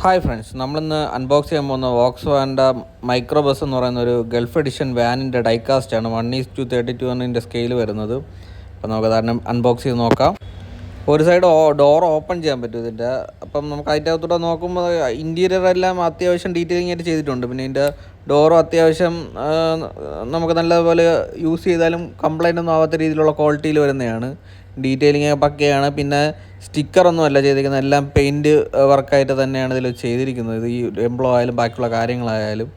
Hi friends, നമ്മളിന്ന് unbox ചെയ്യാൻ പോകുന്ന വോക്സ് വാൻ്റെ മൈക്രോ ബസ് എന്ന് പറയുന്ന ഒരു ഗൾഫ് എഡിഷൻ വാനിൻ്റെ ഡൈകാസ്റ്റാണ്. 1:32 സ്കെയിൽ വരുന്നത്. അപ്പോൾ നമുക്കത് അൺബോക്സ് ചെയ്ത് നോക്കാം. ഒരു സൈഡ് ഡോർ ഓപ്പൺ ചെയ്യാൻ പറ്റും ഇതിൻ്റെ. അപ്പം നമുക്ക് അതിൻ്റെ അകത്തൂടെ നോക്കുമ്പോൾ ഇൻറ്റീരിയർ എല്ലാം അത്യാവശ്യം ഡീറ്റെയിലിംഗ് ആയിട്ട് ചെയ്തിട്ടുണ്ട്. പിന്നെ ഇതിൻ്റെ ഡോറും അത്യാവശ്യം നമുക്ക് നല്ലപോലെ യൂസ് ചെയ്താലും കംപ്ലൈൻ്റ് ഒന്നും ആവാത്ത രീതിയിലുള്ള ക്വാളിറ്റിയിൽ വരുന്നതാണ്. ഡീറ്റെയിലിംഗ് പക്കയാണ്. പിന്നെ സ്റ്റിക്കറൊന്നും അല്ല ചെയ്തിരിക്കുന്നത്, എല്ലാം പെയിൻറ്റ് വർക്കായിട്ട് തന്നെയാണ് ഇതിൽ ചെയ്തിരിക്കുന്നത്. ഈ എംബ്ലോ ആയാലും ബാക്കിയുള്ള കാര്യങ്ങളായാലും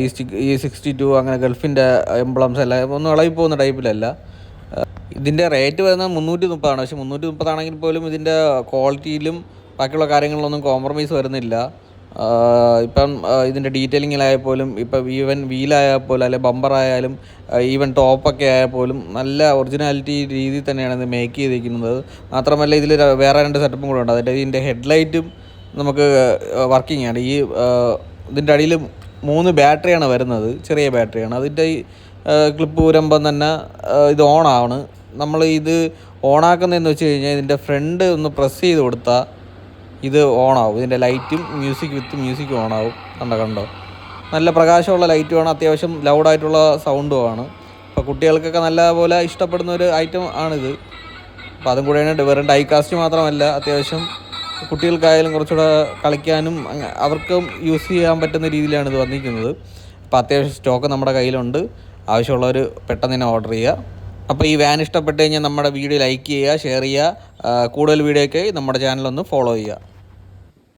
ഈ 62 അങ്ങനെ ഗൾഫിൻ്റെ എംബ്ലംസ് എല്ലാം ഒന്നും ഇളകി പോകുന്ന ടൈപ്പിലല്ല. ഇതിൻ്റെ റേറ്റ് വരുന്നത് 330 പക്ഷേ 330 ആണെങ്കിൽ പോലും ഇതിൻ്റെ ക്വാളിറ്റിയിലും ബാക്കിയുള്ള കാര്യങ്ങളിലൊന്നും കോംപ്രമൈസ് വരുന്നില്ല. ഇപ്പം ഇതിൻ്റെ ഡീറ്റെയിലിങ്ങിലായാൽ പോലും, ഇപ്പം ഈവൻ വീലായാൽ പോലും അല്ലെങ്കിൽ ബമ്പറായാലും ഈവൻ ടോപ്പൊക്കെ ആയാൽ പോലും നല്ല ഒറിജിനാലിറ്റി രീതിയിൽ തന്നെയാണ് ഇത് മേക്ക് ചെയ്തിരിക്കുന്നത്. മാത്രമല്ല ഇതിൽ വേറെ 2 സെറ്റപ്പും കൂടെ ഉണ്ട്. അതായത് ഇതിൻ്റെ ഹെഡ്ലൈറ്റും നമുക്ക് വർക്കിംഗ് ആണ്. ഇതിൻ്റെ അടിയിൽ 3 ബാറ്ററിയാണ് വരുന്നത്, ചെറിയ ബാറ്ററിയാണ്. അതിൻ്റെ ഈ ക്ലിപ്പ് ഊരുമ്പം തന്നെ ഇത് ഓണാണ്. നമ്മൾ ഇത് ഓണാക്കുന്നതെന്ന് വെച്ച് കഴിഞ്ഞാൽ ഇതിൻ്റെ ഫ്രണ്ട് ഒന്ന് പ്രസ് ചെയ്ത് കൊടുത്താൽ ഇത് ഓണാവും. ഇതിൻ്റെ ലൈറ്റും മ്യൂസിക്കും ഓണാവും. കണ്ടോ, നല്ല പ്രകാശമുള്ള ലൈറ്റുമാണ്, അത്യാവശ്യം ലൗഡായിട്ടുള്ള സൗണ്ടുമാണ്. അപ്പോൾ കുട്ടികൾക്കൊക്കെ നല്ലപോലെ ഇഷ്ടപ്പെടുന്ന ഒരു ഐറ്റം ആണിത്. അപ്പോൾ അതും കൂടെയാണ്. വെറും ഡൈകാസ്റ്റ് മാത്രമല്ല, അത്യാവശ്യം കുട്ടികൾക്കായാലും കുറച്ചുകൂടെ കളിക്കാനും അവർക്കും യൂസ് ചെയ്യാൻ പറ്റുന്ന രീതിയിലാണ് ഇത് വന്നിരിക്കുന്നത്. അപ്പോൾ അത്യാവശ്യം സ്റ്റോക്ക് നമ്മുടെ കയ്യിലുണ്ട്. ആവശ്യമുള്ളവർ പെട്ടെന്ന് തന്നെ ഓർഡർ ചെയ്യുക. അപ്പോൾ ഈ വാൻ ഇഷ്ടപ്പെട്ട് കഴിഞ്ഞാൽ നമ്മുടെ വീഡിയോ ലൈക്ക് ചെയ്യുക, ഷെയർ ചെയ്യുക. കൂടുതൽ വീഡിയോയ്ക്കായി നമ്മുടെ ചാനലൊന്ന് ഫോളോ ചെയ്യുക.